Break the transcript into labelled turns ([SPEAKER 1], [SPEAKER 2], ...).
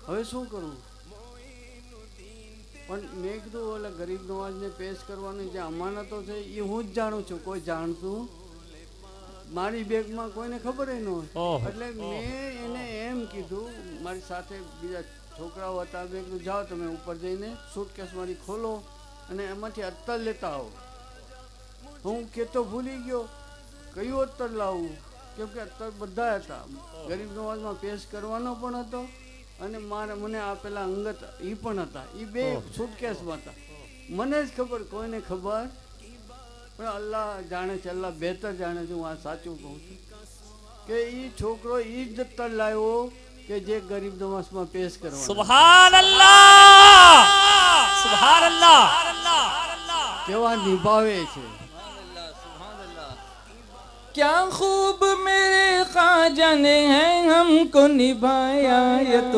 [SPEAKER 1] હવે શું કરું? પણ મેં કીધું ઓલા ગરીબ નવાજને પેશ કરવાની જે અમાનતો છે એ હું જ જાણું છું, કોઈ જાણતું મારી બેગમાં કોઈને ખબર ન હોય. એટલે મેં એને એમ કીધું, મારી સાથે બીજા છોકરાઓ હતા, મેં કીધું જાઓ તમે ઉપર જઈને સૂટકેસ મારી ખોલો અને એમાંથી અત્તર લેતા આવો. હું કહેતો ભૂલી ગયો કયું અત્તર લાવવું, કેમ કે અત્તર બધા હતા. ગરીબ નવાજમાં પેશ કરવાનો પણ હતો અને મને આપેલા અંગત એ પણ હતા. એ બે સૂટકેસમાં હતા. મને જ ખબર, કોઈને ખબર પણ અલ્લાહ જાણે છે, અલ્લાહ બહેતર જાણે છે. હું આ સાચું કહું છું કે એ છોકરો એ જ અત્તર લાવ્યો કે જે ગરીબ નવાજમાં પેશ કરવાનો.
[SPEAKER 2] સુબહાનઅલ્લાહ, સુબહાનઅલ્લાહ.
[SPEAKER 1] કેવા નિભાવે છે.
[SPEAKER 3] क्या खूब मेरे ख्वाजा ने है हमको निभाया ये तो